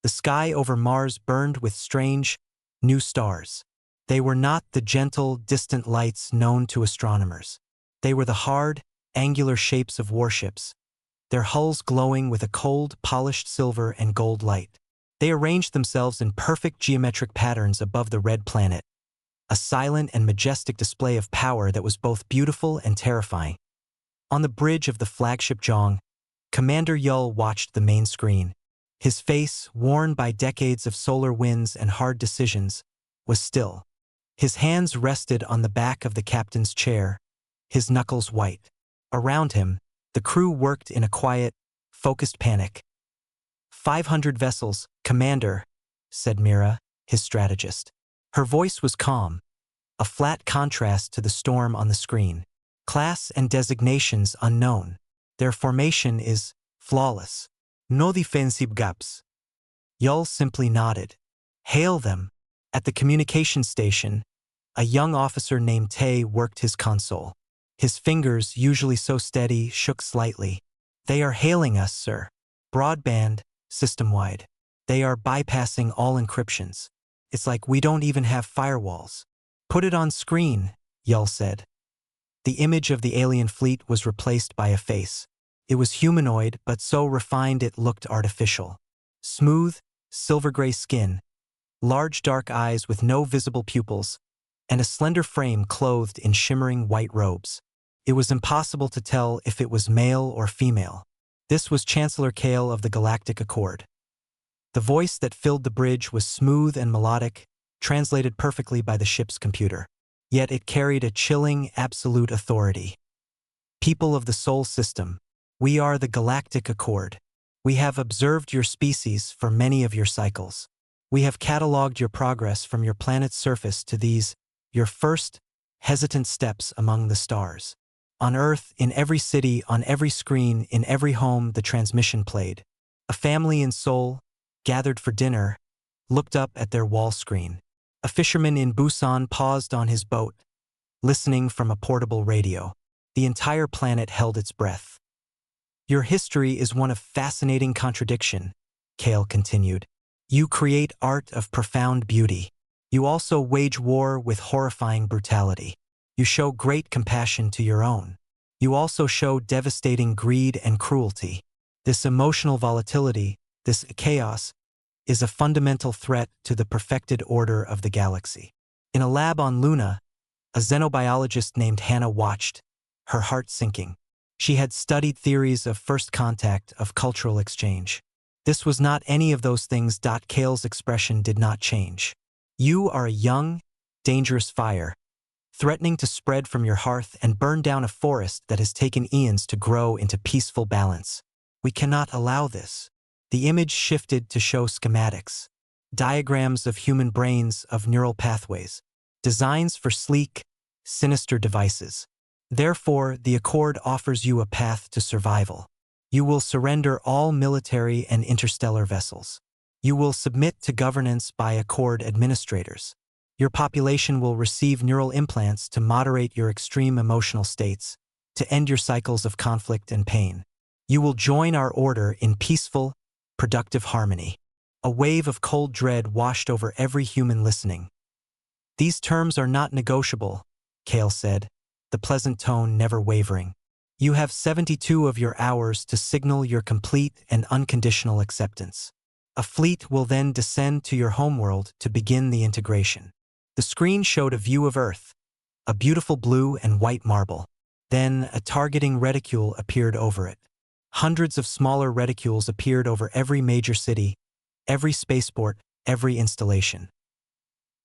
The sky over Mars burned with strange, new stars. They were not the gentle, distant lights known to astronomers. They were the hard, angular shapes of warships, their hulls glowing with a cold, polished silver and gold light. They arranged themselves in perfect geometric patterns above the red planet, a silent and majestic display of power that was both beautiful and terrifying. On the bridge of the flagship Jong, Commander Yul watched the main screen. His face, worn by decades of solar winds and hard decisions, was still. His hands rested on the back of the captain's chair, his knuckles white. Around him, the crew worked in a quiet, focused panic. 500 vessels, Commander, said Mira, his strategist. Her voice was calm, a flat contrast to the storm on the screen. Class and designations unknown. Their formation is flawless. No defensive gaps. Yul simply nodded. Hail them. At the communication station, a young officer named Tay worked his console. His fingers, usually so steady, shook slightly. They are hailing us, sir. Broadband, system-wide. They are bypassing all encryptions. It's like we don't even have firewalls. Put it on screen, Yul said. The image of the alien fleet was replaced by a face. It was humanoid, but so refined it looked artificial. Smooth, silver-gray skin, large dark eyes with no visible pupils, and a slender frame clothed in shimmering white robes. It was impossible to tell if it was male or female. This was Chancellor Kale of the Galactic Accord. The voice that filled the bridge was smooth and melodic, translated perfectly by the ship's computer. Yet it carried a chilling, absolute authority. People of the Sol System, we are the Galactic Accord. We have observed your species for many of your cycles. We have catalogued your progress from your planet's surface to these, your first, hesitant steps among the stars. On Earth, in every city, on every screen, in every home, the transmission played. A family in Seoul, gathered for dinner, looked up at their wall screen. A fisherman in Busan paused on his boat, listening from a portable radio. The entire planet held its breath. Your history is one of fascinating contradiction, Kale continued. You create art of profound beauty. You also wage war with horrifying brutality. You show great compassion to your own. You also show devastating greed and cruelty. This emotional volatility, this chaos, is a fundamental threat to the perfected order of the galaxy. In a lab on Luna, a xenobiologist named Hannah watched, her heart sinking. She had studied theories of first contact, of cultural exchange. This was not any of those things. Kale's expression did not change. You are a young, dangerous fire, threatening to spread from your hearth and burn down a forest that has taken eons to grow into peaceful balance. We cannot allow this. The image shifted to show schematics, diagrams of human brains, of neural pathways, designs for sleek, sinister devices. Therefore, the Accord offers you a path to survival. You will surrender all military and interstellar vessels. You will submit to governance by Accord administrators. Your population will receive neural implants to moderate your extreme emotional states, to end your cycles of conflict and pain. You will join our order in peaceful, productive harmony. A wave of cold dread washed over every human listening. These terms are not negotiable, Kale said, the pleasant tone never wavering. You have 72 of your hours to signal your complete and unconditional acceptance. A fleet will then descend to your homeworld to begin the integration. The screen showed a view of Earth, a beautiful blue and white marble. Then a targeting reticule appeared over it. Hundreds of smaller reticules appeared over every major city, every spaceport, every installation.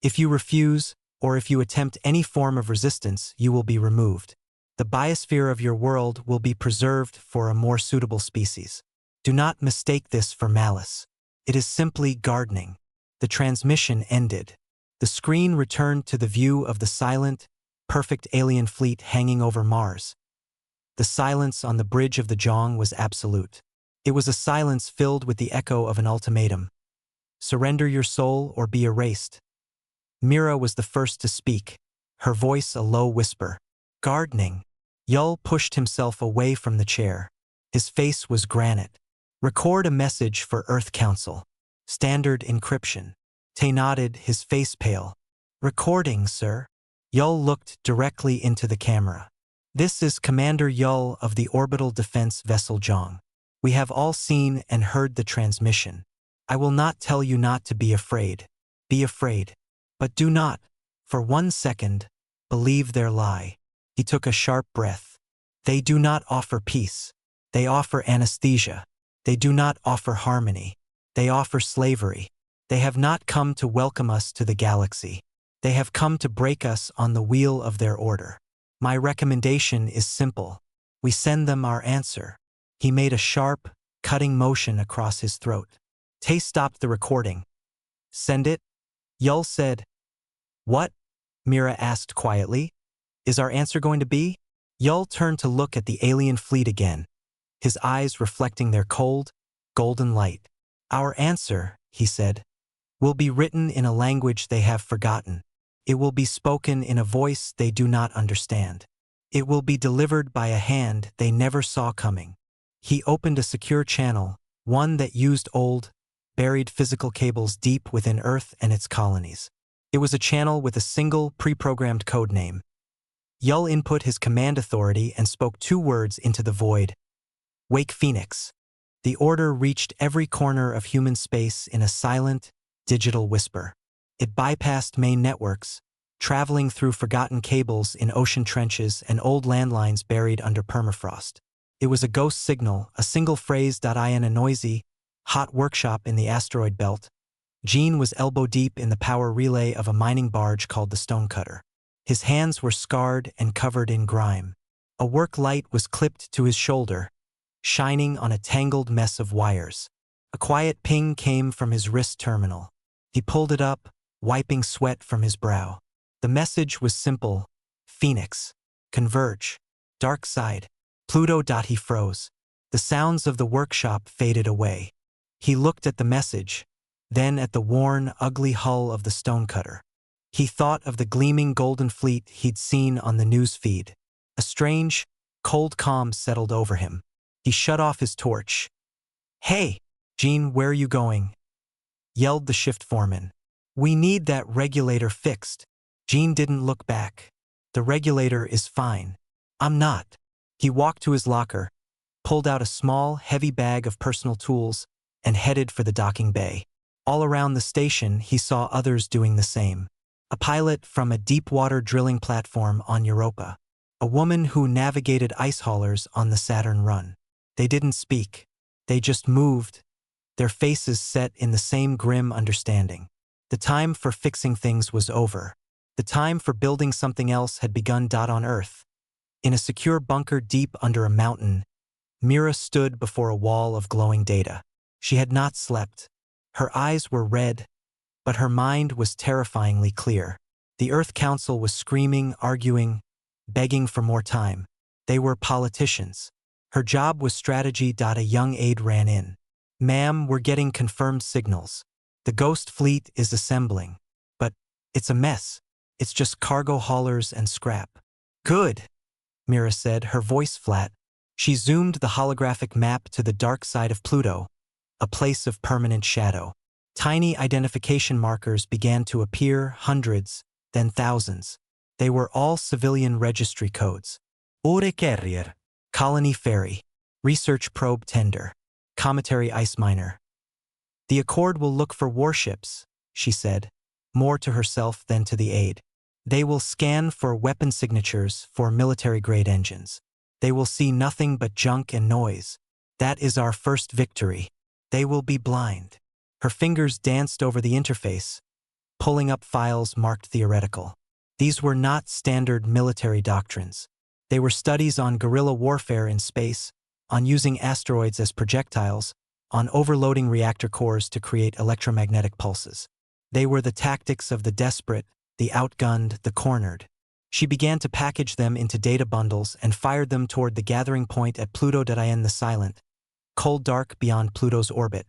If you refuse, or if you attempt any form of resistance, you will be removed. The biosphere of your world will be preserved for a more suitable species. Do not mistake this for malice. It is simply gardening. The transmission ended. The screen returned to the view of the silent, perfect alien fleet hanging over Mars. The silence on the bridge of the Jong was absolute. It was a silence filled with the echo of an ultimatum. Surrender your soul or be erased. Mira was the first to speak, her voice a low whisper. Gardening. Yul pushed himself away from the chair. His face was granite. Record a message for Earth Council. Standard encryption. Tay nodded, his face pale. Recording, sir. Yull looked directly into the camera. This is Commander Yull of the Orbital Defense Vessel Zhong. We have all seen and heard the transmission. I will not tell you not to be afraid. Be afraid. But do not, for 1 second, believe their lie. He took a sharp breath. They do not offer peace. They offer anesthesia. They do not offer harmony. They offer slavery. They have not come to welcome us to the galaxy. They have come to break us on the wheel of their order. My recommendation is simple. We send them our answer. He made a sharp, cutting motion across his throat. Tay stopped the recording. Send it? Yull said. What? Mira asked quietly. Is our answer going to be? Yull turned to look at the alien fleet again, his eyes reflecting their cold, golden light. Our answer, he said, will be written in a language they have forgotten. It will be spoken in a voice they do not understand. It will be delivered by a hand they never saw coming. He opened a secure channel, one that used old, buried physical cables deep within Earth and its colonies. It was a channel with a single, pre-programmed code name. Yull input his command authority and spoke 2 words into the void. Wake Phoenix. The order reached every corner of human space in a silent, digital whisper. It bypassed main networks, traveling through forgotten cables in ocean trenches and old landlines buried under permafrost. It was a ghost signal, a single phrase. In a noisy, hot workshop in the asteroid belt, Gene was elbow-deep in the power relay of a mining barge called the Stonecutter. His hands were scarred and covered in grime. A work light was clipped to his shoulder, shining on a tangled mess of wires. A quiet ping came from his wrist terminal. He pulled it up, wiping sweat from his brow. The message was simple. Phoenix. Converge. Dark side. Pluto. He froze. The sounds of the workshop faded away. He looked at the message, then at the worn, ugly hull of the Stonecutter. He thought of the gleaming golden fleet he'd seen on the news feed. A strange, cold calm settled over him. He shut off his torch. Hey, Gene, where are you going? Yelled the shift foreman. We need that regulator fixed. Gene didn't look back. The regulator is fine. I'm not. He walked to his locker, pulled out a small, heavy bag of personal tools, and headed for the docking bay. All around the station, he saw others doing the same. A pilot from a deep-water drilling platform on Europa. A woman who navigated ice haulers on the Saturn run. They didn't speak. They just moved, their faces set in the same grim understanding. The time for fixing things was over. The time for building something else had begun. On Earth, in a secure bunker deep under a mountain, Mira stood before a wall of glowing data. She had not slept. Her eyes were red, but her mind was terrifyingly clear. The Earth Council was screaming, arguing, begging for more time. They were politicians. Her job was strategy. A young aide ran in. Ma'am, we're getting confirmed signals. The Ghost Fleet is assembling. But it's a mess. It's just cargo haulers and scrap. Good, Mira said, her voice flat. She zoomed the holographic map to the dark side of Pluto, a place of permanent shadow. Tiny identification markers began to appear, hundreds, then thousands. They were all civilian registry codes. Ore Carrier, Colony Ferry, Research Probe Tender, Cometary Ice Miner. The Accord will look for warships, she said, more to herself than to the aide. They will scan for weapon signatures for military-grade engines. They will see nothing but junk and noise. That is our first victory. They will be blind. Her fingers danced over the interface, pulling up files marked theoretical. These were not standard military doctrines. They were studies on guerrilla warfare in space, on using asteroids as projectiles, on overloading reactor cores to create electromagnetic pulses. They were the tactics of the desperate, the outgunned, the cornered. She began to package them into data bundles and fired them toward the gathering point at Pluto. In the silent, cold dark beyond Pluto's orbit,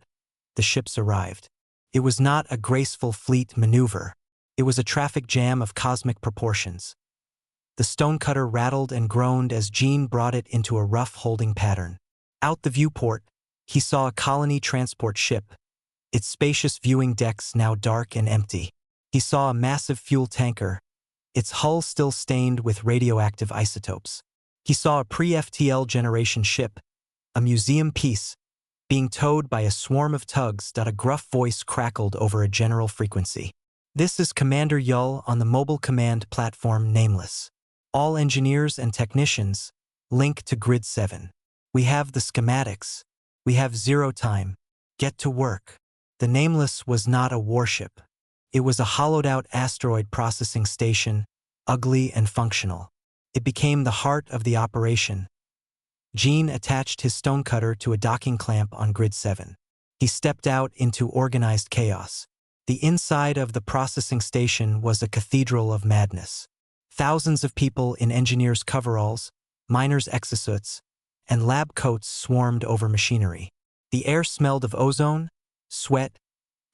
the ships arrived. It was not a graceful fleet maneuver. It was a traffic jam of cosmic proportions. The Stonecutter rattled and groaned as Gene brought it into a rough holding pattern. Out the viewport, he saw a colony transport ship, its spacious viewing decks now dark and empty. He saw a massive fuel tanker, its hull still stained with radioactive isotopes. He saw a pre-FTL generation ship, a museum piece, being towed by a swarm of tugs. A gruff voice crackled over a general frequency. This is Commander Yull on the mobile command platform Nameless. All engineers and technicians, link to Grid 7. We have the schematics. We have zero time. Get to work. The Nameless was not a warship. It was a hollowed-out asteroid processing station, ugly and functional. It became the heart of the operation. Gene attached his stonecutter to a docking clamp on Grid 7. He stepped out into organized chaos. The inside of the processing station was a cathedral of madness. Thousands of people in engineers' coveralls, miners' exosuits, and lab coats swarmed over machinery. The air smelled of ozone, sweat,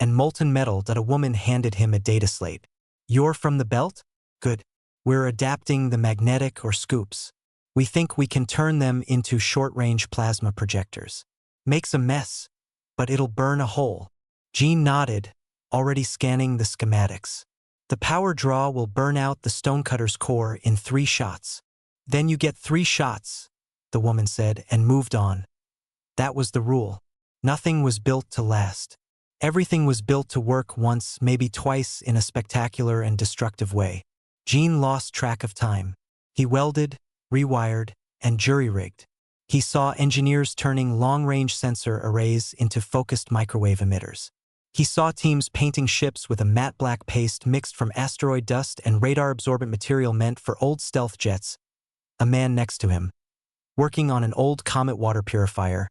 and molten metal. A woman handed him a data slate. You're from the belt? Good. We're adapting the magnetic or scoops. We think we can turn them into short-range plasma projectors. Makes a mess, but it'll burn a hole. Gene nodded, already scanning the schematics. The power draw will burn out the stonecutter's core in 3 shots. Then you get 3 shots, the woman said, and moved on. That was the rule. Nothing was built to last. Everything was built to work once, maybe twice, in a spectacular and destructive way. Gene lost track of time. He welded, rewired, and jury-rigged. He saw engineers turning long-range sensor arrays into focused microwave emitters. He saw teams painting ships with a matte black paste mixed from asteroid dust and radar-absorbent material meant for old stealth jets. A man next to him, working on an old Comet water purifier,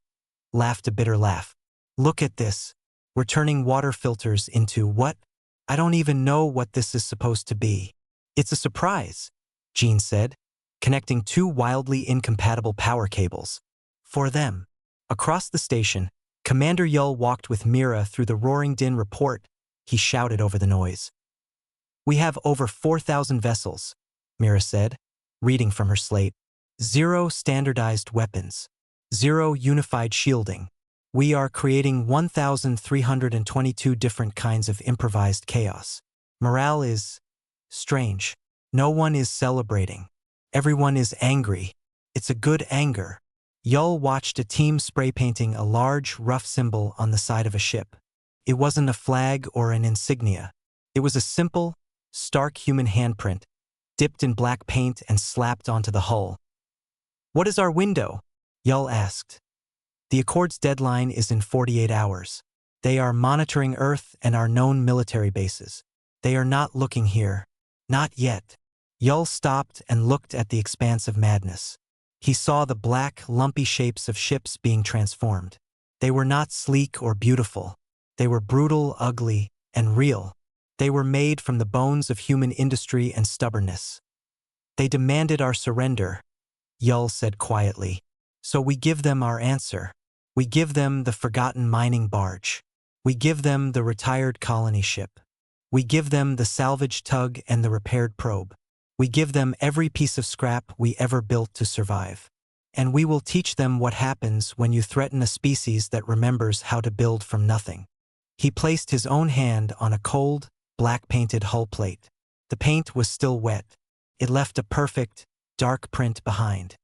laughed a bitter laugh. Look at this. We're turning water filters into what? I don't even know what this is supposed to be. It's a surprise, Gene said, connecting 2 wildly incompatible power cables. For them. Across the station, Commander Yull walked with Mira through the roaring din. Report, he shouted over the noise. We have over 4,000 vessels, Mira said, reading from her slate. 0 standardized weapons. 0 unified shielding. We are creating 1,322 different kinds of improvised chaos. Morale is strange. No one is celebrating. Everyone is angry. It's a good anger. Yull watched a team spray painting a large, rough symbol on the side of a ship. It wasn't a flag or an insignia. It was a simple, stark human handprint, dipped in black paint and slapped onto the hull. What is our window? Yull asked. The Accord's deadline is in 48 hours. They are monitoring Earth and our known military bases. They are not looking here. Not yet. Yull stopped and looked at the expanse of madness. He saw the black, lumpy shapes of ships being transformed. They were not sleek or beautiful. They were brutal, ugly, and real. They were made from the bones of human industry and stubbornness. They demanded our surrender, Yull said quietly. So we give them our answer. We give them the forgotten mining barge. We give them the retired colony ship. We give them the salvage tug and the repaired probe. We give them every piece of scrap we ever built to survive. And we will teach them what happens when you threaten a species that remembers how to build from nothing. He placed his own hand on a cold, black-painted hull plate. The paint was still wet. It left a perfect, dark print behind.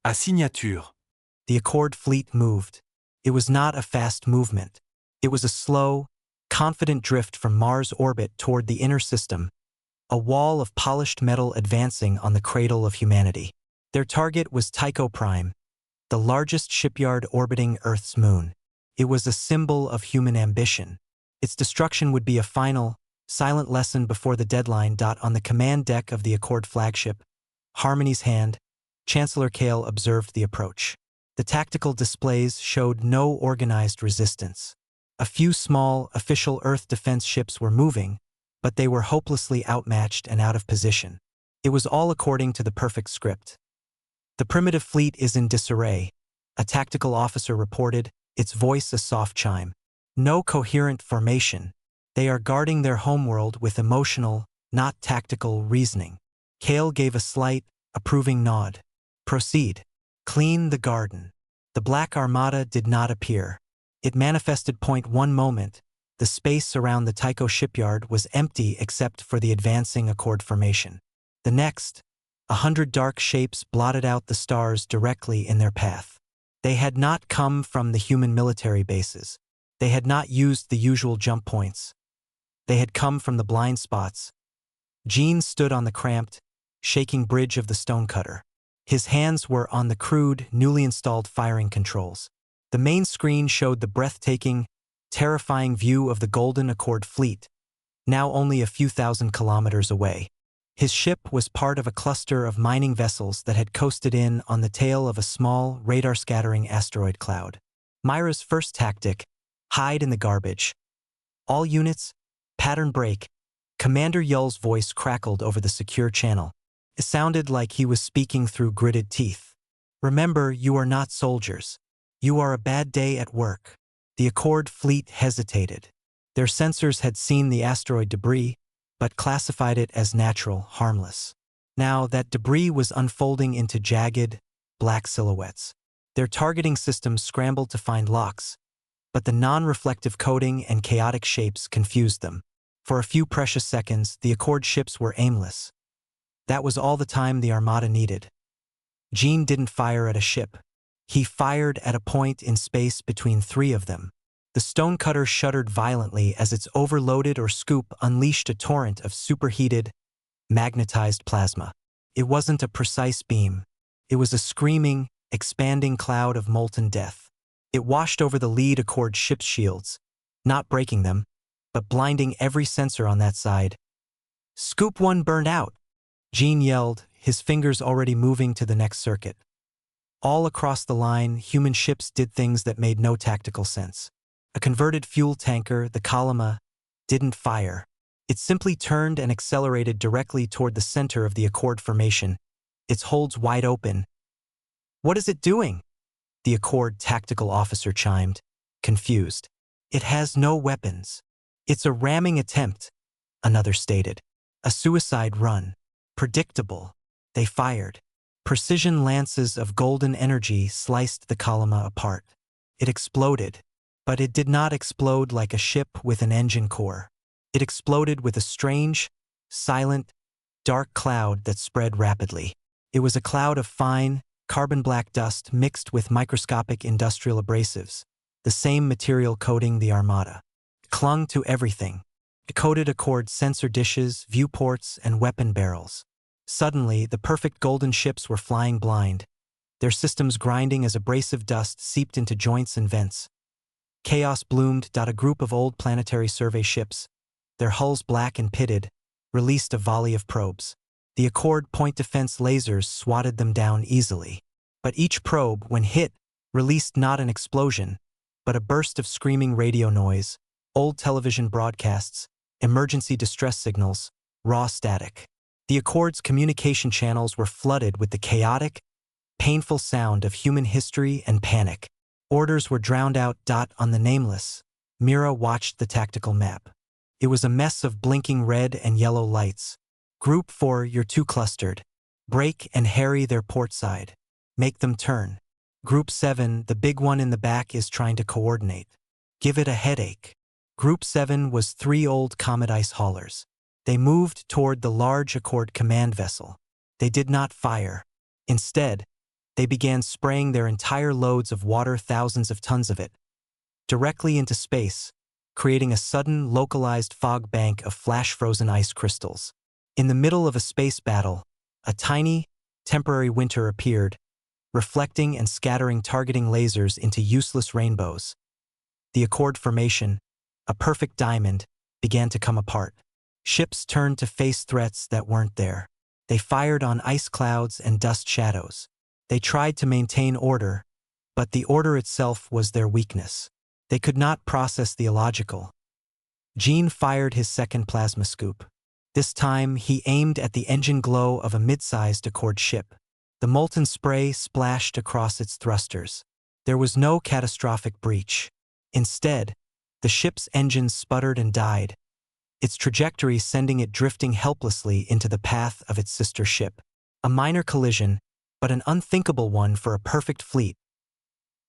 À signature. The Accord fleet moved. It was not a fast movement. It was a slow, confident drift from Mars' orbit toward the inner system, a wall of polished metal advancing on the cradle of humanity. Their target was Tycho Prime, the largest shipyard orbiting Earth's moon. It was a symbol of human ambition. Its destruction would be a final, silent lesson before the deadline. On the command deck of the Accord flagship, Harmony's hand, Chancellor Kale observed the approach. The tactical displays showed no organized resistance. A few small, official Earth defense ships were moving, but they were hopelessly outmatched and out of position. It was all according to the perfect script. The primitive fleet is in disarray, a tactical officer reported, its voice a soft chime. No coherent formation. They are guarding their homeworld with emotional, not tactical reasoning. Kale gave a slight, approving nod. Proceed. Clean the garden. The Black Armada did not appear. It manifested. 1 moment, The space around the Tycho shipyard was empty except for the advancing Accord formation. The next, 100 dark shapes blotted out the stars directly in their path. They had not come from the human military bases. They had not used the usual jump points. They had come from the blind spots. Gene stood on the cramped, shaking bridge of the stonecutter. His hands were on the crude, newly installed firing controls. The main screen showed the breathtaking, terrifying view of the Golden Accord fleet, now only a few thousand kilometers away. His ship was part of a cluster of mining vessels that had coasted in on the tail of a small, radar-scattering asteroid cloud. Myra's first tactic: hide in the garbage. All units, pattern break. Commander Yull's voice crackled over the secure channel. It sounded like he was speaking through gritted teeth. Remember, you are not soldiers. You are a bad day at work. The Accord fleet hesitated. Their sensors had seen the asteroid debris, but classified it as natural, harmless. Now that debris was unfolding into jagged, black silhouettes. Their targeting systems scrambled to find locks, but the non-reflective coating and chaotic shapes confused them. For a few precious seconds, the Accord ships were aimless. That was all the time the Armada needed. Gene didn't fire at a ship. He fired at a point in space between three of them. The stonecutter shuddered violently as its overloaded or scoop unleashed a torrent of superheated, magnetized plasma. It wasn't a precise beam. It was a screaming, expanding cloud of molten death. It washed over the lead Accord ship's shields, not breaking them, but blinding every sensor on that side. "Scoop 1 burned out," Gene yelled, his fingers already moving to the next circuit. All across the line, human ships did things that made no tactical sense. A converted fuel tanker, the Kalama, didn't fire. It simply turned and accelerated directly toward the center of the Accord formation, its holds wide open. "What is it doing?" the Accord tactical officer chimed, confused. "It has no weapons. It's a ramming attempt," another stated. "A suicide run. Predictable." They fired. Precision lances of golden energy sliced the Kalama apart. It exploded, but it did not explode like a ship with an engine core. It exploded with a strange, silent, dark cloud that spread rapidly. It was a cloud of fine, carbon-black dust mixed with microscopic industrial abrasives, the same material coating the Armada. It clung to everything. It coated Accord sensor dishes, viewports, and weapon barrels. Suddenly, the perfect golden ships were flying blind, their systems grinding as abrasive dust seeped into joints and vents. Chaos bloomed. A group of old planetary survey ships, their hulls black and pitted, released a volley of probes. The Accord point defense lasers swatted them down easily. But each probe, when hit, released not an explosion, but a burst of screaming radio noise, old television broadcasts, emergency distress signals, raw static. The Accord's communication channels were flooded with the chaotic, painful sound of human history and panic. Orders were drowned out. On the nameless, Mira watched the tactical map. It was a mess of blinking red and yellow lights. "Group 4, you're too clustered. Break and harry their port side. Make them turn. Group 7, the big one in the back, is trying to coordinate. Give it a headache." Group 7 was 3 old Comet ice haulers. They moved toward the large Accord command vessel. They did not fire. Instead, they began spraying their entire loads of water, thousands of tons of it, directly into space, creating a sudden, localized fog bank of flash-frozen ice crystals. In the middle of a space battle, a tiny, temporary winter appeared, reflecting and scattering targeting lasers into useless rainbows. The Accord formation, a perfect diamond, began to come apart. Ships turned to face threats that weren't there. They fired on ice clouds and dust shadows. They tried to maintain order, but the order itself was their weakness. They could not process the illogical. Gene fired his second plasma scoop. This time, he aimed at the engine glow of a mid-sized Accord ship. The molten spray splashed across its thrusters. There was no catastrophic breach. Instead, the ship's engines sputtered and died, its trajectory sending it drifting helplessly into the path of its sister ship. A minor collision, but an unthinkable one for a perfect fleet.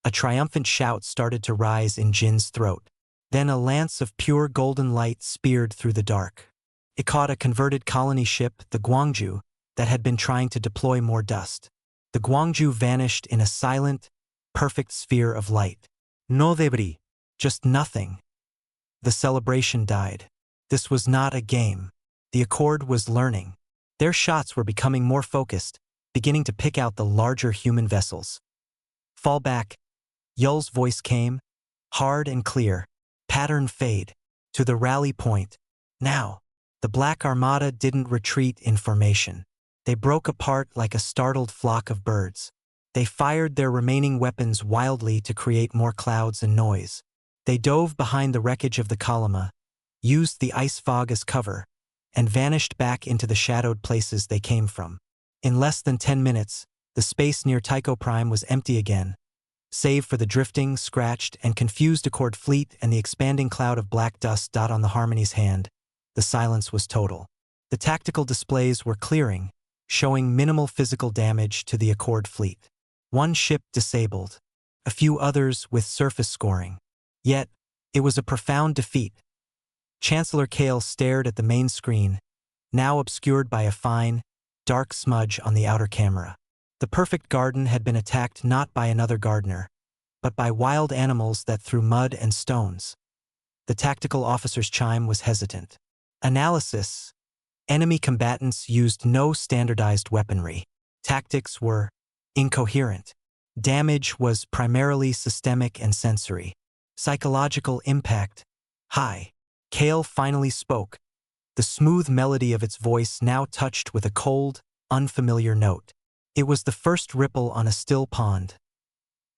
A triumphant shout started to rise in Jin's throat. Then a lance of pure golden light speared through the dark. It caught a converted colony ship, the Guangzhou, that had been trying to deploy more dust. The Guangzhou vanished in a silent, perfect sphere of light. No debris. Just nothing. The celebration died. This was not a game. The Accord was learning. Their shots were becoming more focused, beginning to pick out the larger human vessels. Fall back. Yul's voice came, hard and clear. Pattern fade. To the rally point. Now. The Black Armada didn't retreat in formation. They broke apart like a startled flock of birds. They fired their remaining weapons wildly to create more clouds and noise. They dove behind the wreckage of the Kalama, used the ice fog as cover, and vanished back into the shadowed places they came from. In less than 10 minutes, the space near Tycho Prime was empty again, save for the drifting, scratched, and confused Accord fleet and the expanding cloud of black dust on the Harmony's hand. The silence was total. The tactical displays were clearing, showing minimal physical damage to the Accord fleet. One ship disabled, a few others with surface scoring. Yet, it was a profound defeat. Chancellor Kale stared at the main screen, now obscured by a fine, dark smudge on the outer camera. The perfect garden had been attacked not by another gardener, but by wild animals that threw mud and stones. The tactical officer's chime was hesitant. Analysis. Enemy combatants used no standardized weaponry. Tactics were incoherent. Damage was primarily systemic and sensory. Psychological impact. High. Kale finally spoke, the smooth melody of its voice now touched with a cold, unfamiliar note. It was the first ripple on a still pond.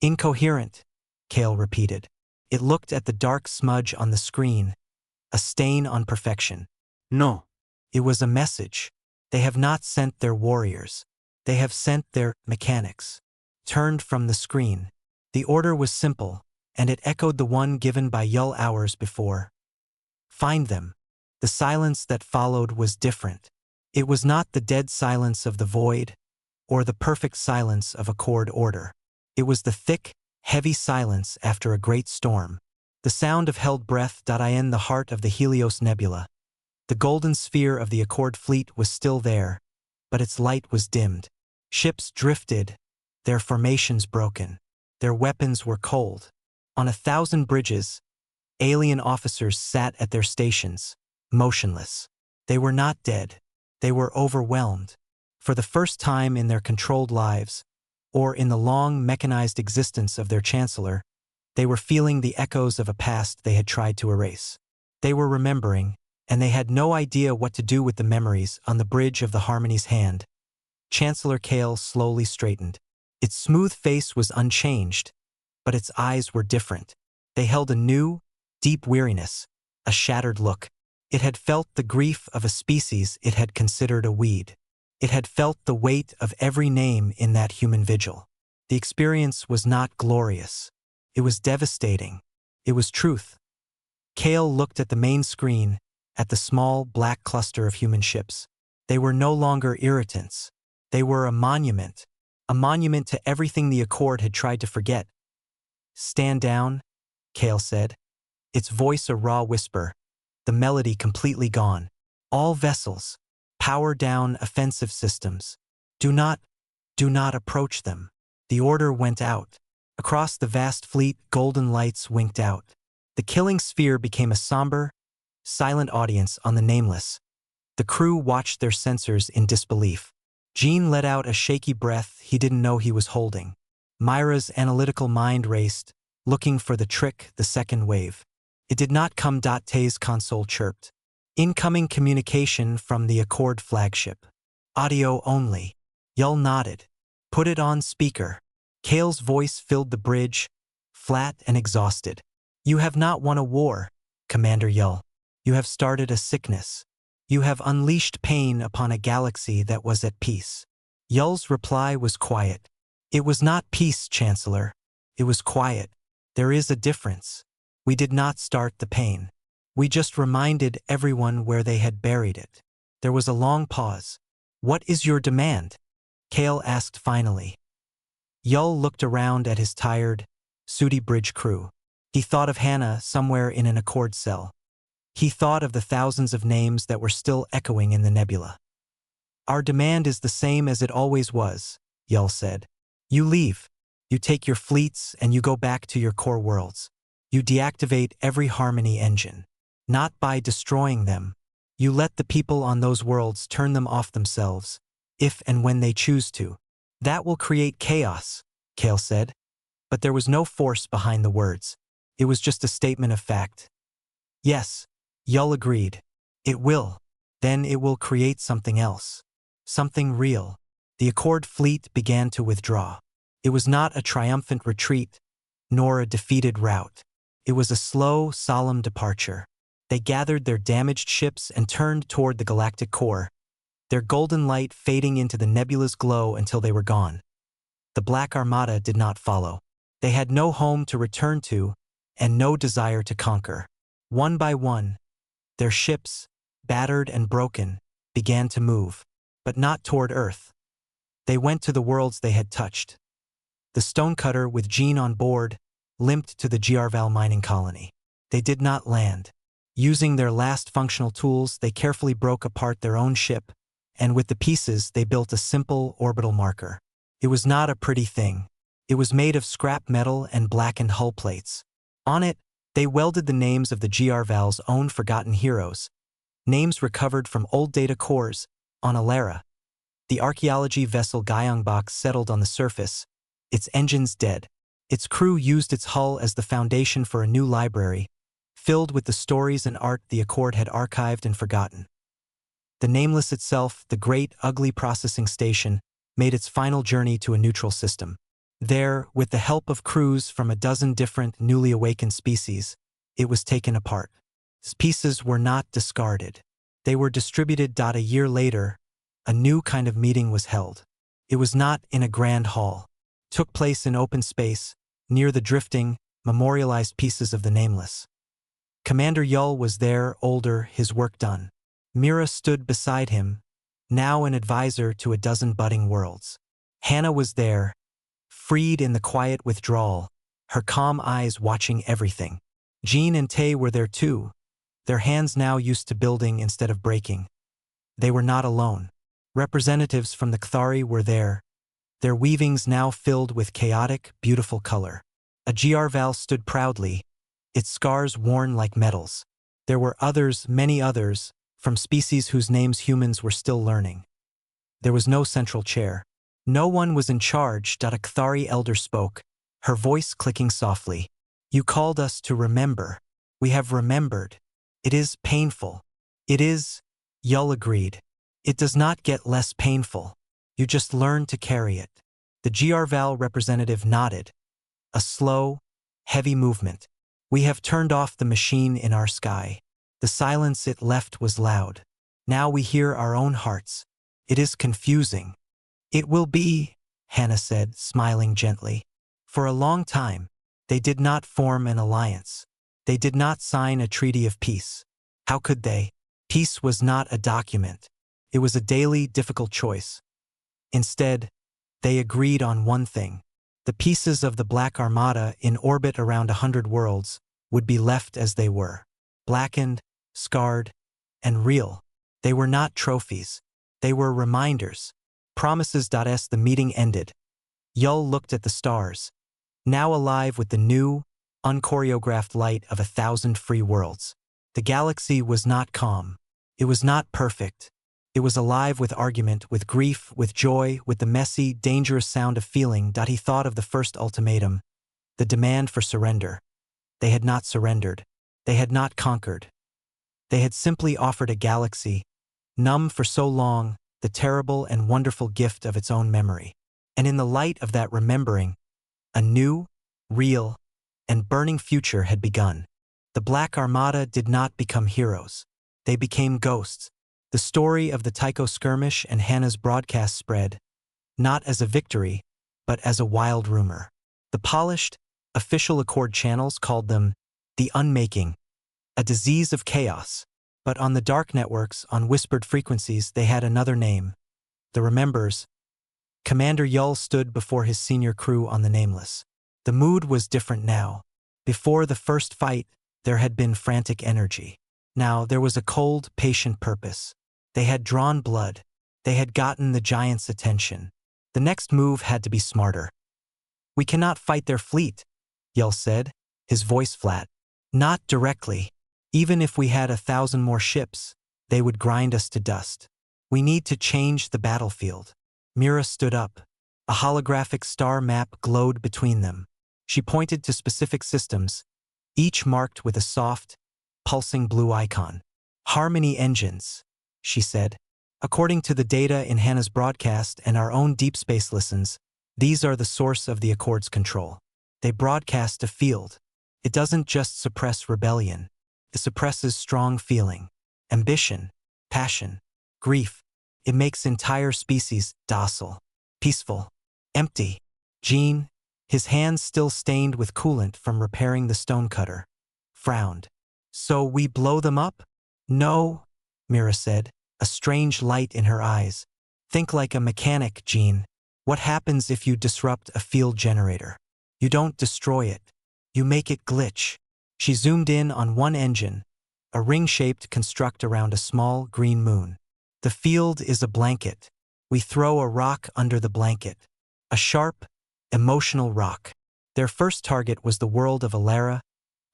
Incoherent, Kale repeated. It looked at the dark smudge on the screen, a stain on perfection. No. It was a message. They have not sent their warriors. They have sent their mechanics. Turned from the screen. The order was simple, and it echoed the one given by Yul hours before. Find them. The silence that followed was different. It was not the dead silence of the void, or the perfect silence of Accord order. It was the thick, heavy silence after a great storm. The sound of held breath in the heart of the Helios Nebula. The golden sphere of the Accord fleet was still there, but its light was dimmed. Ships drifted, their formations broken. Their weapons were cold. On 1,000 bridges, alien officers sat at their stations, motionless. They were not dead. They were overwhelmed. For the first time in their controlled lives, or in the long mechanized existence of their chancellor, they were feeling the echoes of a past they had tried to erase. They were remembering, and they had no idea what to do with the memories on the bridge of the Harmony's hand. Chancellor Kale slowly straightened. Its smooth face was unchanged, but its eyes were different. They held a new, deep weariness, a shattered look. It had felt the grief of a species it had considered a weed. It had felt the weight of every name in that human vigil. The experience was not glorious. It was devastating. It was truth. Kale looked at the main screen, at the small, black cluster of human ships. They were no longer irritants. They were a monument to everything the Accord had tried to forget. Stand down, Kale said, its voice a raw whisper, the melody completely gone. All vessels, power down offensive systems. Do not approach them. The order went out. Across the vast fleet, golden lights winked out. The killing sphere became a somber, silent audience on the Nameless. The crew watched their sensors in disbelief. Gene let out a shaky breath he didn't know he was holding. Myra's analytical mind raced, looking for the trick, the second wave. It did not come. Tay's console chirped. Incoming communication from the Accord flagship. Audio only. Yul nodded. Put it on speaker. Kale's voice filled the bridge, flat and exhausted. You have not won a war, Commander Yul. You have started a sickness. You have unleashed pain upon a galaxy that was at peace. Yul's reply was quiet. It was not peace, Chancellor. It was quiet. There is a difference. We did not start the pain. We just reminded everyone where they had buried it. There was a long pause. What is your demand? Kale asked finally. Yul looked around at his tired, sooty bridge crew. He thought of Hannah somewhere in an Accord cell. He thought of the thousands of names that were still echoing in the nebula. Our demand is the same as it always was, Yull said. You leave. You take your fleets and you go back to your core worlds. You deactivate every Harmony engine. Not by destroying them. You let the people on those worlds turn them off themselves, if and when they choose to. That will create chaos, Kale said. But there was no force behind the words. It was just a statement of fact. Yes, Yull agreed. It will. Then it will create something else. Something real. The Accord fleet began to withdraw. It was not a triumphant retreat, nor a defeated rout. It was a slow, solemn departure. They gathered their damaged ships and turned toward the galactic core, their golden light fading into the nebula's glow until they were gone. The Black Armada did not follow. They had no home to return to and no desire to conquer. One by one, their ships, battered and broken, began to move, but not toward Earth. They went to the worlds they had touched. The stonecutter with Jean on board limped to the Giarval mining colony. They did not land. Using their last functional tools, they carefully broke apart their own ship, and with the pieces they built a simple orbital marker. It was not a pretty thing. It was made of scrap metal and blackened hull plates. On it, they welded the names of the Giarval's own forgotten heroes, names recovered from old data cores on Alara. The archaeology vessel Gyeongbok settled on the surface, its engines dead. Its crew used its hull as the foundation for a new library, filled with the stories and art the Accord had archived and forgotten. The Nameless itself, the great, ugly processing station, made its final journey to a neutral system. There, with the help of crews from a dozen different, newly awakened species, it was taken apart. Its pieces were not discarded. They were distributed. A year later, a new kind of meeting was held. It was not in a grand hall. It took place in open space, near the drifting, memorialized pieces of the Nameless. Commander Yull was there, older, his work done. Mira stood beside him, now an advisor to a dozen budding worlds. Hannah was there, freed in the quiet withdrawal, her calm eyes watching everything. Jean and Tay were there too, their hands now used to building instead of breaking. They were not alone. Representatives from the Kthari were there, their weavings now filled with chaotic, beautiful color. A Giarval stood proudly, its scars worn like medals. There were others, many others, from species whose names humans were still learning. There was no central chair. No one was in charge. A Kthari elder spoke, her voice clicking softly. You called us to remember. We have remembered. It is painful. It is, Yull agreed. It does not get less painful. You just learn to carry it. The Giarval representative nodded. A slow, heavy movement. We have turned off the machine in our sky. The silence it left was loud. Now we hear our own hearts. It is confusing. It will be, Hannah said, smiling gently. For a long time, they did not form an alliance. They did not sign a treaty of peace. How could they? Peace was not a document. It was a daily, difficult choice. Instead, they agreed on one thing. The pieces of the Black Armada in orbit around 100 worlds would be left as they were. Blackened, scarred, and real. They were not trophies. They were reminders. Promises. As the meeting ended, Yull looked at the stars, now alive with the new, unchoreographed light of 1,000 free worlds. The galaxy was not calm. It was not perfect. It was alive with argument, with grief, with joy, with the messy, dangerous sound of feeling. He thought of the first ultimatum, the demand for surrender. They had not surrendered. They had not conquered. They had simply offered a galaxy, numb for so long, the terrible and wonderful gift of its own memory. And in the light of that remembering, a new, real, and burning future had begun. The Black Armada did not become heroes. They became ghosts. The story of the Tycho skirmish and Hannah's broadcast spread, not as a victory, but as a wild rumor. The polished, official Accord channels called them the Unmaking, a disease of chaos. But on the dark networks, on whispered frequencies, they had another name, the Remembers. Commander Yull stood before his senior crew on the Nameless. The mood was different now. Before the first fight, there had been frantic energy. Now there was a cold, patient purpose. They had drawn blood. They had gotten the giant's attention. The next move had to be smarter. "We cannot fight their fleet," Yell said, his voice flat. "Not directly. Even if we had 1,000 more ships, they would grind us to dust. We need to change the battlefield." Mira stood up. A holographic star map glowed between them. She pointed to specific systems, each marked with a soft, pulsing blue icon. "Harmony engines," she said. "According to the data in Hannah's broadcast and our own deep space listens, these are the source of the Accord's control. They broadcast a field. It doesn't just suppress rebellion. It suppresses strong feeling, ambition, passion, grief. It makes entire species docile, peaceful, empty." Gene, his hands still stained with coolant from repairing the stonecutter, frowned. "So we blow them up?" "No," Mira said, a strange light in her eyes. "Think like a mechanic, Gene. What happens if you disrupt a field generator? You don't destroy it. You make it glitch." She zoomed in on one engine, a ring-shaped construct around a small green moon. "The field is a blanket. We throw a rock under the blanket. A sharp, emotional rock." Their first target was the world of Alara,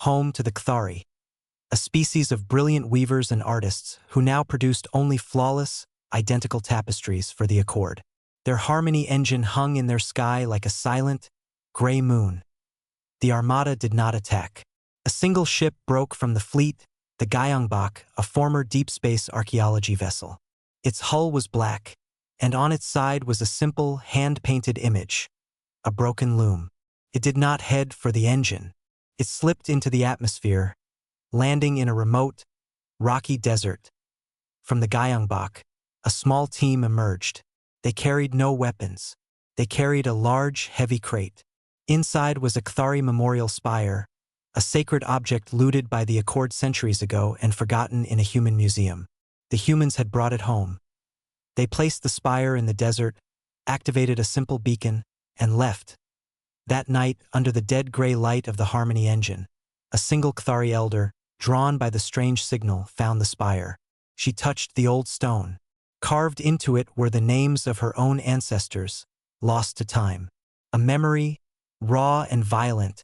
home to the Kthari, a species of brilliant weavers and artists who now produced only flawless, identical tapestries for the Accord. Their harmony engine hung in their sky like a silent, gray moon. The Armada did not attack. A single ship broke from the fleet, the Gyeongbok, a former deep space archaeology vessel. Its hull was black, and on its side was a simple, hand-painted image, a broken loom. It did not head for the engine. It slipped into the atmosphere, landing in a remote, rocky desert. From the Gyeongbok, a small team emerged. They carried no weapons. They carried a large, heavy crate. Inside was a Kthari memorial spire, a sacred object looted by the Accord centuries ago and forgotten in a human museum. The humans had brought it home. They placed the spire in the desert, activated a simple beacon, and left. That night, under the dead gray light of the Harmony engine, a single Kthari elder, drawn by the strange signal, found the spire. She touched the old stone. Carved into it were the names of her own ancestors, lost to time. A memory, raw and violent,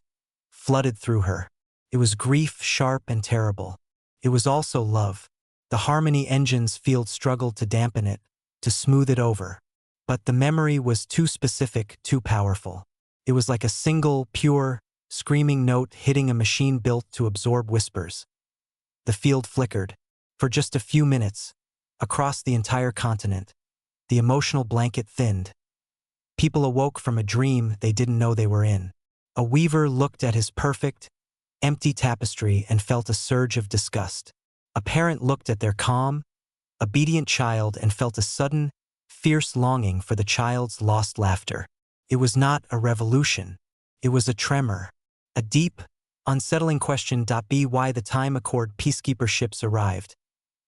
flooded through her. It was grief, sharp and terrible. It was also love. The Harmony engine's field struggled to dampen it, to smooth it over. But the memory was too specific, too powerful. It was like a single, pure, screaming note hitting a machine built to absorb whispers. The field flickered. For just a few minutes, across the entire continent, the emotional blanket thinned. People awoke from a dream they didn't know they were in. A weaver looked at his perfect, empty tapestry and felt a surge of disgust. A parent looked at their calm, obedient child and felt a sudden, fierce longing for the child's lost laughter. It was not a revolution. It was a tremor. A deep, unsettling question. By the time Accord peacekeeper ships arrived,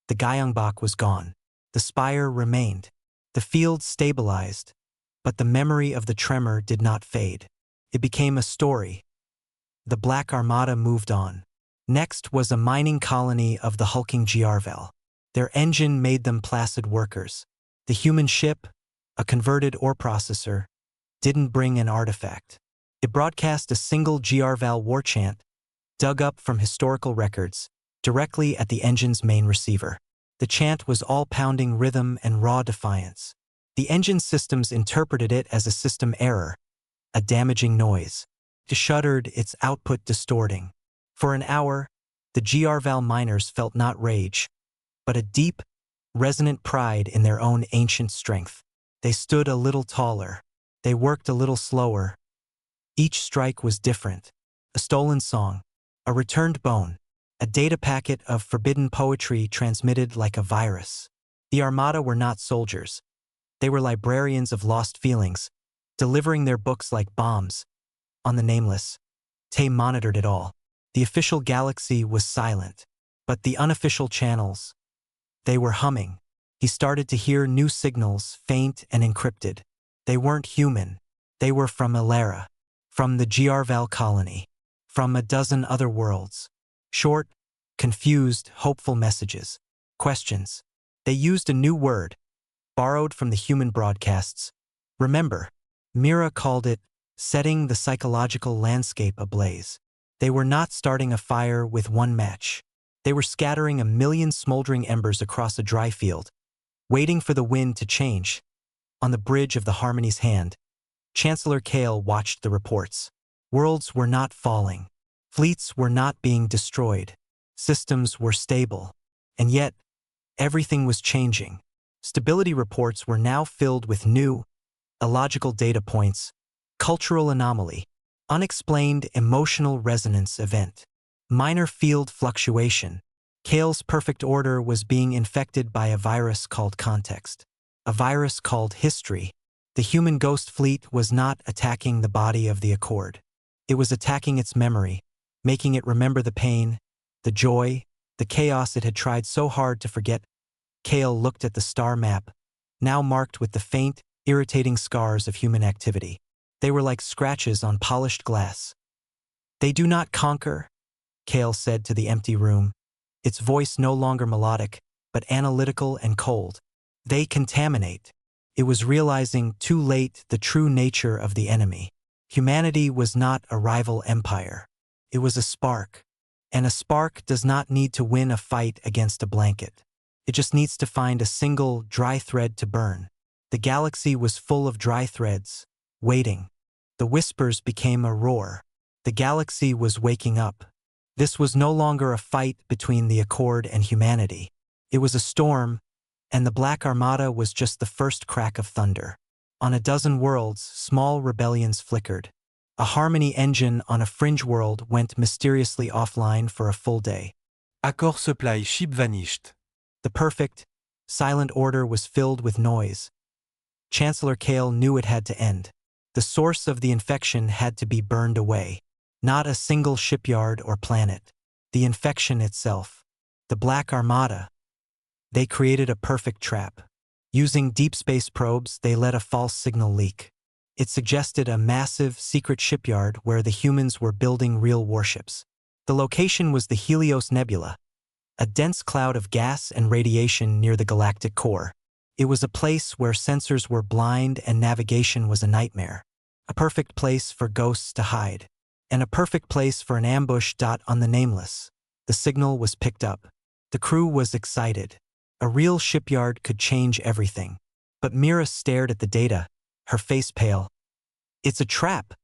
the Gyeongbok was gone. The spire remained. The field stabilized. But the memory of the tremor did not fade. It became a story. The Black Armada moved on. Next was a mining colony of the hulking Giarvel. Their engine made them placid workers. The human ship, a converted ore processor, didn't bring an artifact. It broadcast a single Giarvel war chant, dug up from historical records, directly at the engine's main receiver. The chant was all pounding rhythm and raw defiance. The engine systems interpreted it as a system error, a damaging noise. It shuddered, its output distorting. For an hour, the Giarvel miners felt not rage, but a deep, resonant pride in their own ancient strength. They stood a little taller. They worked a little slower. Each strike was different. A stolen song, a returned bone, a data packet of forbidden poetry transmitted like a virus. The Armada were not soldiers. They were librarians of lost feelings, delivering their books like bombs. On the Nameless, Tay monitored it all. The official galaxy was silent, but the unofficial channels, they were humming. He started to hear new signals, faint and encrypted. They weren't human. They were from Alara, from the Giarvel colony, from a dozen other worlds. Short, confused, hopeful messages. Questions. They used a new word, borrowed from the human broadcasts. Remember, Mira called it setting the psychological landscape ablaze. They were not starting a fire with one match. They were scattering a million smoldering embers across a dry field, waiting for the wind to change. On the bridge of the Harmony's hand, Chancellor Kale watched the reports. Worlds were not falling. Fleets were not being destroyed. Systems were stable. And yet, everything was changing. Stability reports were now filled with new, illogical data points, cultural anomaly, unexplained emotional resonance event, minor field fluctuation. Kale's perfect order was being infected by a virus called context, a virus called history. The human ghost fleet was not attacking the body of the Accord. It was attacking its memory, making it remember the pain, the joy, the chaos it had tried so hard to forget. Kale looked at the star map, now marked with the faint, irritating scars of human activity. They were like scratches on polished glass. "They do not conquer," Kale said to the empty room, its voice no longer melodic, but analytical and cold. "They contaminate." It was realizing too late the true nature of the enemy. Humanity was not a rival empire. It was a spark. And a spark does not need to win a fight against a blanket. It just needs to find a single dry thread to burn. The galaxy was full of dry threads, waiting. The whispers became a roar. The galaxy was waking up. This was no longer a fight between the Accord and humanity. It was a storm, and the Black Armada was just the first crack of thunder. On a dozen worlds, small rebellions flickered. A Harmony engine on a fringe world went mysteriously offline for a full day. Accord supply ship vanished. The perfect, silent order was filled with noise. Chancellor Kale knew it had to end. The source of the infection had to be burned away. Not a single shipyard or planet. The infection itself. The Black Armada. They created a perfect trap. Using deep space probes, they let a false signal leak. It suggested a massive, secret shipyard where the humans were building real warships. The location was the Helios Nebula, a dense cloud of gas and radiation near the galactic core. It was a place where sensors were blind and navigation was a nightmare. A perfect place for ghosts to hide. And a perfect place for an ambush. On the Nameless. The signal was picked up. The crew was excited. A real shipyard could change everything. But Mira stared at the data, her face pale. "It's a trap,"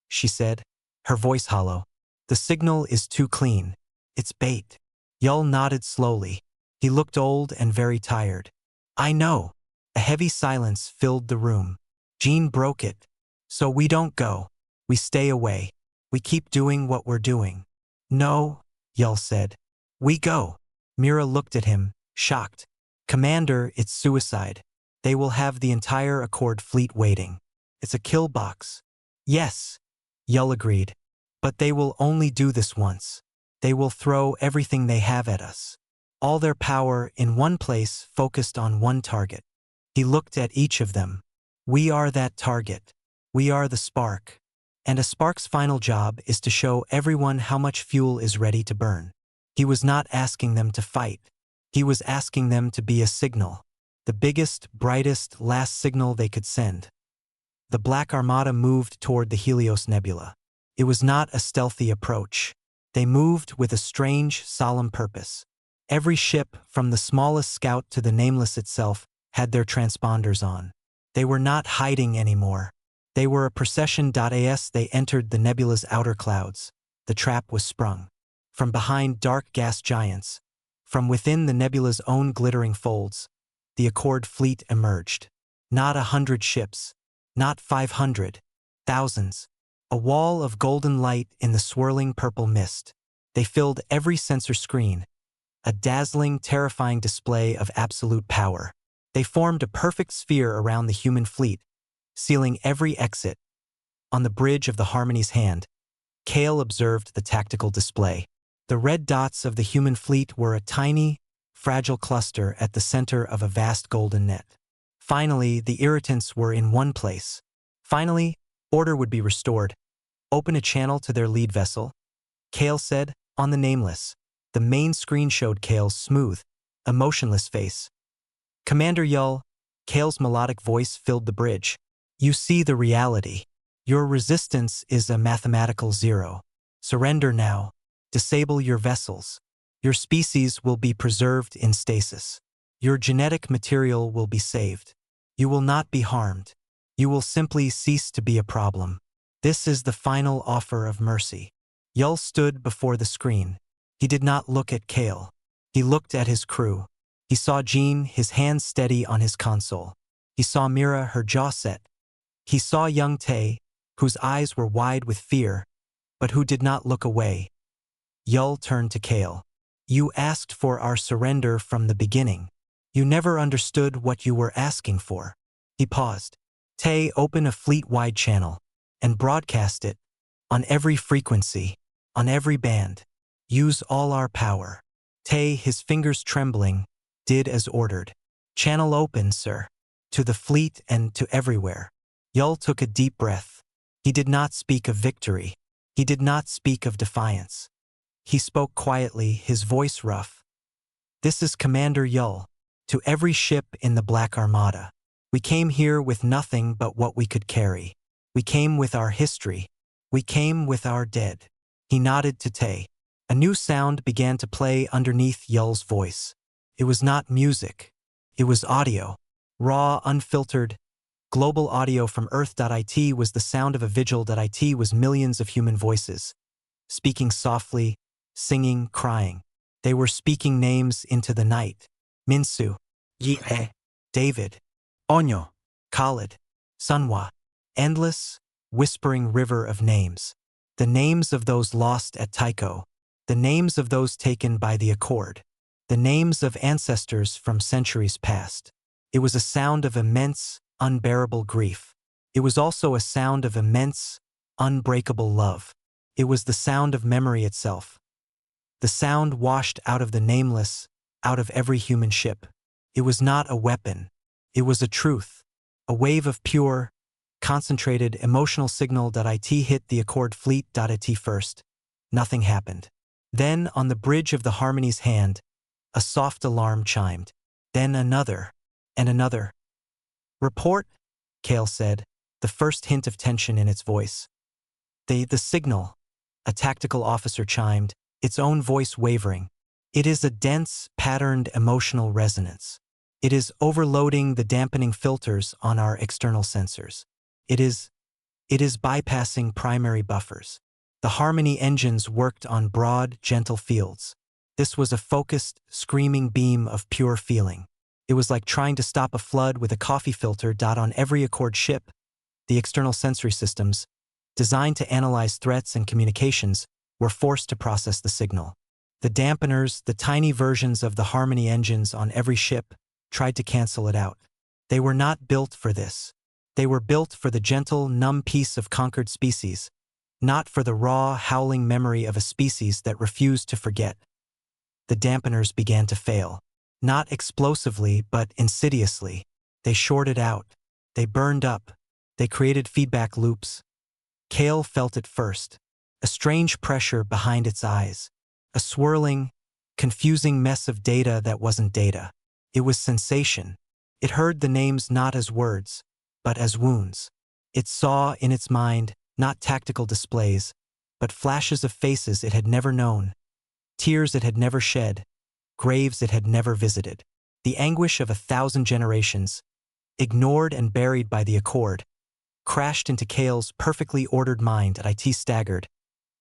she said, her voice hollow. "The signal is too clean. It's bait." Yul nodded slowly. He looked old and very tired. "I know." A heavy silence filled the room. "Jean broke it. So we don't go. We stay away. We keep doing what we're doing." "No," Yul said. "We go." Mira looked at him, shocked. "Commander, it's suicide. They will have the entire Accord fleet waiting. It's a kill box." "Yes," Yul agreed. "But they will only do this once. They will throw everything they have at us. All their power in one place focused on one target." He looked at each of them. "We are that target. We are the spark. And a spark's final job is to show everyone how much fuel is ready to burn." He was not asking them to fight. He was asking them to be a signal. The biggest, brightest, last signal they could send. The Black Armada moved toward the Helios Nebula. It was not a stealthy approach. They moved with a strange, solemn purpose. Every ship, from the smallest scout to the Nameless itself, had their transponders on. They were not hiding anymore. They were a procession. As they entered the nebula's outer clouds, the trap was sprung. From behind dark gas giants, from within the nebula's own glittering folds, the Accord fleet emerged. Not 100 ships, not 500, thousands. A wall of golden light in the swirling purple mist. They filled every sensor screen. A dazzling, terrifying display of absolute power. They formed a perfect sphere around the human fleet, sealing every exit. On the bridge of the Harmony's hand, Kale observed the tactical display. The red dots of the human fleet were a tiny, fragile cluster at the center of a vast golden net. Finally, the irritants were in one place. Finally, order would be restored. Open a channel to their lead vessel. Kale said, on the nameless. The main screen showed Kale's smooth, emotionless face. Commander Yull, Kale's melodic voice filled the bridge. You see the reality. Your resistance is a mathematical zero. Surrender now. Disable your vessels. Your species will be preserved in stasis. Your genetic material will be saved. You will not be harmed. You will simply cease to be a problem. This is the final offer of mercy. Yull stood before the screen. He did not look at Kale. He looked at his crew. He saw Jean, his hands steady on his console. He saw Mira, her jaw set. He saw young Tay, whose eyes were wide with fear, but who did not look away. Yull turned to Kale. You asked for our surrender from the beginning. You never understood what you were asking for. He paused. Tay, open a fleet-wide channel and broadcast it on every frequency, on every band. Use all our power. Tay, his fingers trembling, did as ordered. Channel open, sir. To the fleet and to everywhere. Yull took a deep breath. He did not speak of victory. He did not speak of defiance. He spoke quietly, his voice rough. This is Commander Yull. To every ship in the Black Armada. We came here with nothing but what we could carry. We came with our history. We came with our dead. He nodded to Tay. A new sound began to play underneath Yull's voice. It was not music. It was audio. Raw, unfiltered. Global audio from Earth.it was the sound of a vigil.it was millions of human voices. Speaking softly, singing, crying. They were speaking names into the night. Minsu. Yi-e. David. Onyo. Khalid. Sunwa. Endless, whispering river of names. The names of those lost at Tycho. The names of those taken by the Accord. The names of ancestors from centuries past. It was a sound of immense, unbearable grief. It was also a sound of immense, unbreakable love. It was the sound of memory itself. The sound washed out of the nameless, out of every human ship. It was not a weapon. It was a truth. A wave of pure, concentrated emotional signal.it hit the Accord fleet.it first. Nothing happened. Then, on the bridge of the Harmony's hand, a soft alarm chimed. Then another, and another. Report, Kale said, the first hint of tension in its voice. The signal, a tactical officer chimed, its own voice wavering. It is a dense, patterned emotional resonance. It is overloading the dampening filters on our external sensors. It is bypassing primary buffers. The Harmony engines worked on broad, gentle fields. This was a focused, screaming beam of pure feeling. It was like trying to stop a flood with a coffee filter. On every Accord ship, the external sensory systems, designed to analyze threats and communications, were forced to process the signal. The dampeners, the tiny versions of the Harmony engines on every ship, tried to cancel it out. They were not built for this. They were built for the gentle, numb peace of conquered species, not for the raw, howling memory of a species that refused to forget. The dampeners began to fail. Not explosively, but insidiously. They shorted out. They burned up. They created feedback loops. Kale felt it first. A strange pressure behind its eyes. A swirling, confusing mess of data that wasn't data. It was sensation. It heard the names not as words, but as wounds. It saw in its mind, not tactical displays, but flashes of faces it had never known. Tears it had never shed. Graves it had never visited. The anguish of 1,000 generations, ignored and buried by the Accord, crashed into Kale's perfectly ordered mind. It staggered,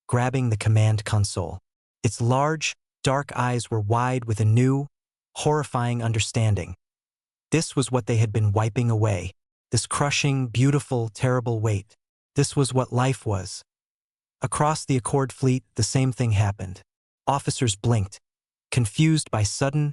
grabbing the command console. Its large, dark eyes were wide with a new, horrifying understanding. This was what they had been wiping away. This crushing, beautiful, terrible weight. This was what life was. Across the Accord fleet, the same thing happened. Officers blinked, confused by sudden,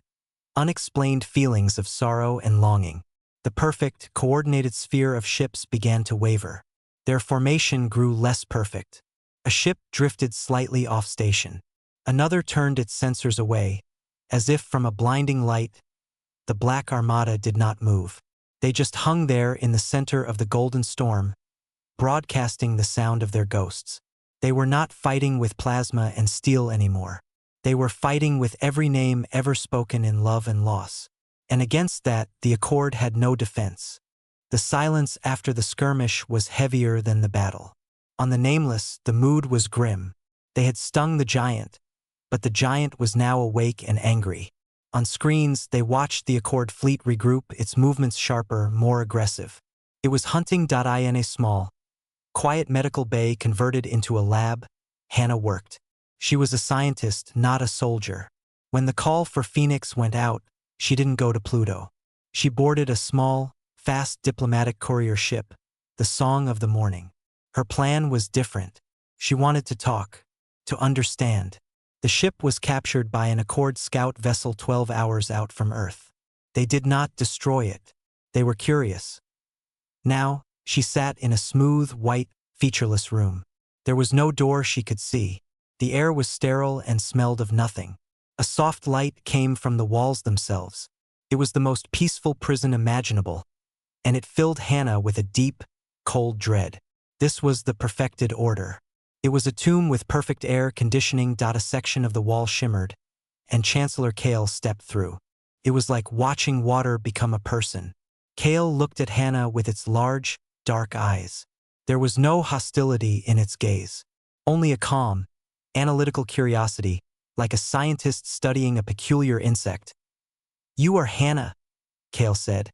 unexplained feelings of sorrow and longing. The perfect, coordinated sphere of ships began to waver. Their formation grew less perfect. A ship drifted slightly off station. Another turned its sensors away, as if from a blinding light. The Black Armada did not move. They just hung there in the center of the golden storm, broadcasting the sound of their ghosts. They were not fighting with plasma and steel anymore. They were fighting with every name ever spoken in love and loss. And against that, the Accord had no defense. The silence after the skirmish was heavier than the battle. On the Nameless, the mood was grim. They had stung the giant, but the giant was now awake and angry. On screens, they watched the Accord fleet regroup, its movements sharper, more aggressive. It was hunting. In a small, quiet medical bay converted into a lab, Hannah worked. She was a scientist, not a soldier. When the call for Phoenix went out, she didn't go to Pluto. She boarded a small, fast diplomatic courier ship, the Song of the Morning. Her plan was different. She wanted to talk, to understand. The ship was captured by an Accord scout vessel 12 hours out from Earth. They did not destroy it. They were curious. Now, she sat in a smooth, white, featureless room. There was no door she could see. The air was sterile and smelled of nothing. A soft light came from the walls themselves. It was the most peaceful prison imaginable, and it filled Hannah with a deep, cold dread. This was the perfected order. It was a tomb with perfect air conditioning. A section of the wall shimmered, and Chancellor Kale stepped through. It was like watching water become a person. Kale looked at Hannah with its large, dark eyes. There was no hostility in its gaze, only a calm, analytical curiosity, like a scientist studying a peculiar insect. "You are Hannah," Kale said,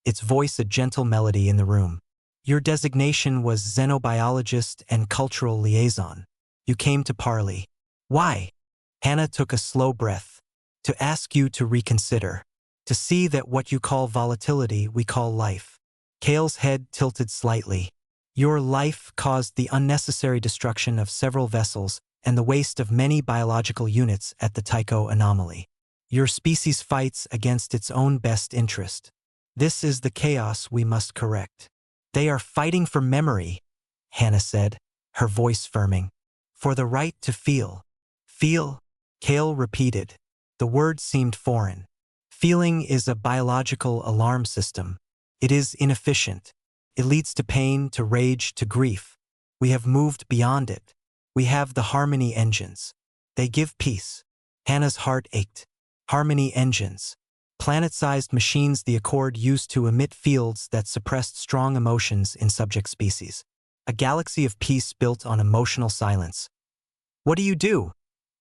its voice a gentle melody in the room. "Your designation was xenobiologist and cultural liaison. You came to parley. Why?" Hannah took a slow breath. "To ask you to reconsider. To see that what you call volatility we call life." Kale's head tilted slightly. "Your life caused the unnecessary destruction of several vessels and the waste of many biological units at the Tycho anomaly. Your species fights against its own best interest. This is the chaos we must correct." "They are fighting for memory," Hannah said, her voice firming. "For the right to feel." "Feel?" Kale repeated. The word seemed foreign. "Feeling is a biological alarm system. It is inefficient. It leads to pain, to rage, to grief. We have moved beyond it. We have the harmony engines. They give peace." Hannah's heart ached. Harmony engines. Planet-sized machines the Accord used to emit fields that suppressed strong emotions in subject species. A galaxy of peace built on emotional silence. "What do you do?"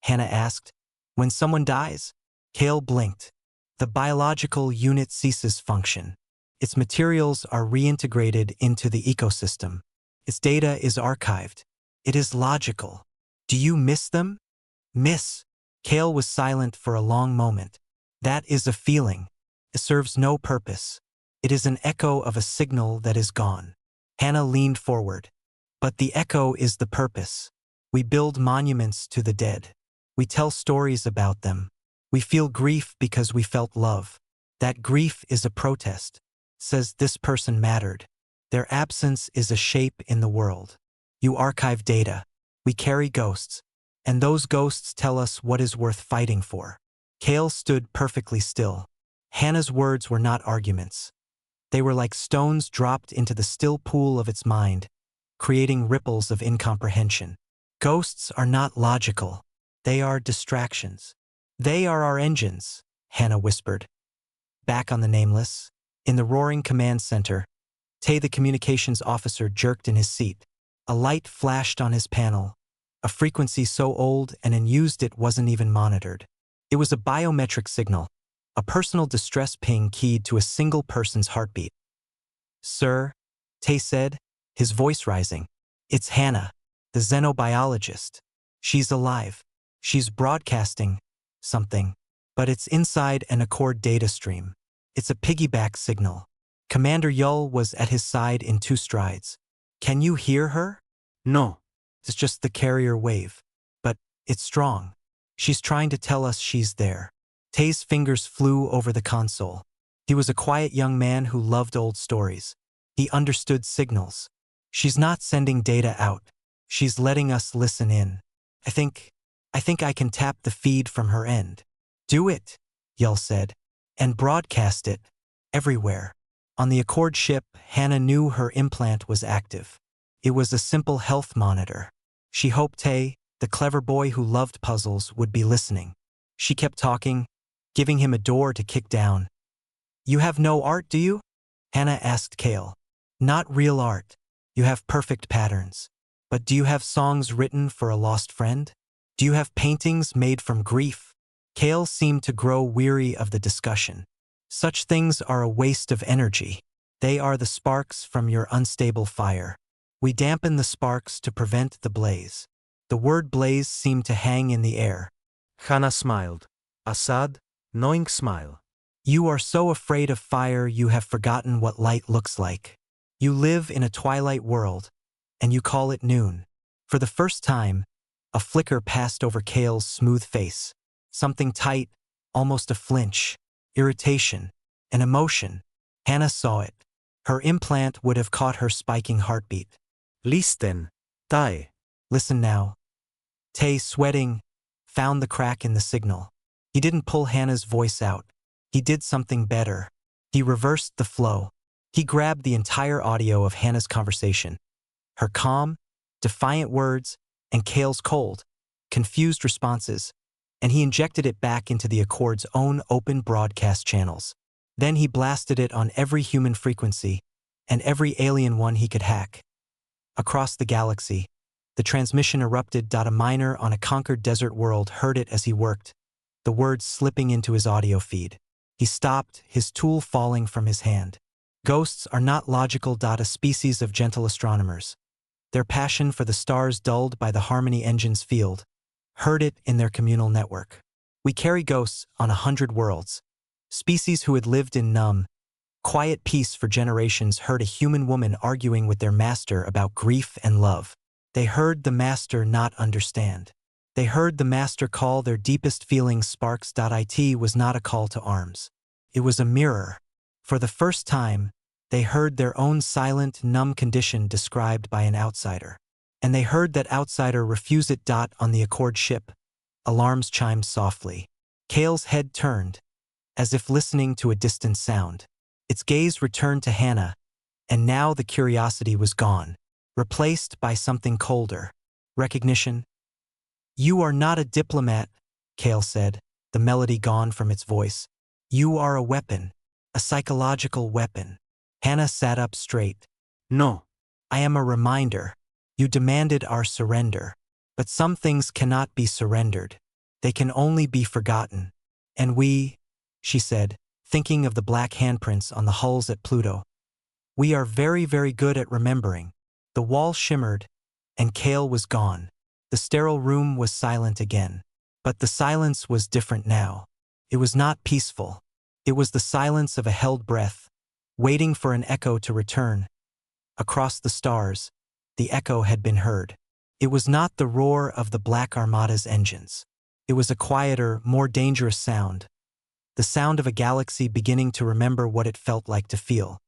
Hannah asked. "When someone dies?" Kale blinked. "The biological unit ceases function. Its materials are reintegrated into the ecosystem. Its data is archived. It is logical. Do you miss them?" "Miss?" Kale was silent for a long moment. "That is a feeling. It serves no purpose. It is an echo of a signal that is gone." Hannah leaned forward. "But the echo is the purpose. We build monuments to the dead. We tell stories about them. We feel grief because we felt love. That grief is a protest. Says this person mattered. Their absence is a shape in the world. You archive data. We carry ghosts. And those ghosts tell us what is worth fighting for." Kale stood perfectly still. Hannah's words were not arguments. They were like stones dropped into the still pool of its mind, creating ripples of incomprehension. "Ghosts are not logical. They are distractions. They are our engines," Hannah whispered. Back on the Nameless, in the roaring command center, Tay the communications officer jerked in his seat. A light flashed on his panel, a frequency so old and unused it wasn't even monitored. It was a biometric signal, a personal distress ping keyed to a single person's heartbeat. "Sir," Tay said, his voice rising, "it's Hannah, the xenobiologist. She's alive. She's broadcasting something, but it's inside an Accord data stream. It's a piggyback signal." Commander Yull was at his side in 2 strides. "Can you hear her?" No. "It's just the carrier wave. But it's strong. She's trying to tell us she's there." Tay's fingers flew over the console. He was a quiet young man who loved old stories. He understood signals. "She's not sending data out. She's letting us listen in. I think I can tap the feed from her end." "Do it," Yull said, "and broadcast it everywhere." On the Accord ship, Hannah knew her implant was active. It was a simple health monitor. She hoped Tay, the clever boy who loved puzzles, would be listening. She kept talking, giving him a door to kick down. You have no art, do you? Hannah asked Kale. Not real art. You have perfect patterns. But do you have songs written for a lost friend? Do you have paintings made from grief? Kale seemed to grow weary of the discussion. Such things are a waste of energy. They are the sparks from your unstable fire. We dampen the sparks to prevent the blaze. The word blaze seemed to hang in the air. Hannah smiled. A sad, knowing smile. You are so afraid of fire you have forgotten what light looks like. You live in a twilight world, and you call it noon. For the first time, a flicker passed over Kale's smooth face. Something tight, almost a flinch, irritation, an emotion. Hannah saw it. Her implant would have caught her spiking heartbeat. Listen, Tae. Listen now. Tay, sweating, found the crack in the signal. He didn't pull Hannah's voice out. He did something better. He reversed the flow. He grabbed the entire audio of Hannah's conversation. Her calm, defiant words, and Kale's cold, confused responses, and he injected it back into the Accord's own open broadcast channels. Then he blasted it on every human frequency, and every alien one he could hack. Across the galaxy, the transmission erupted. A miner on a conquered desert world heard it as he worked, the words slipping into his audio feed. He stopped, his tool falling from his hand. Ghosts are not logical. A species of gentle astronomers. Their passion for the stars dulled by the Harmony Engine's field, heard it in their communal network. We carry ghosts on 100 worlds. Species who had lived in numb, quiet peace for generations heard a human woman arguing with their master about grief and love. They heard the master not understand. They heard the master call their deepest feelings sparks. It was not a call to arms. It was a mirror. For the first time, they heard their own silent, numb condition described by an outsider. And they heard that outsider refuse it. On the Accord ship, alarms chimed softly. Kale's head turned, as if listening to a distant sound. Its gaze returned to Hannah, and now the curiosity was gone, replaced by something colder. Recognition. You are not a diplomat, Kale said, the melody gone from its voice. You are a weapon, a psychological weapon. Hannah sat up straight. No. I am a reminder. You demanded our surrender. But some things cannot be surrendered. They can only be forgotten. And we, she said, thinking of the black handprints on the hulls at Pluto. We are very, very good at remembering. The wall shimmered, and Kale was gone. The sterile room was silent again. But the silence was different now. It was not peaceful. It was the silence of a held breath, waiting for an echo to return. Across the stars, the echo had been heard. It was not the roar of the Black Armada's engines. It was a quieter, more dangerous sound. The sound of a galaxy beginning to remember what it felt like to feel.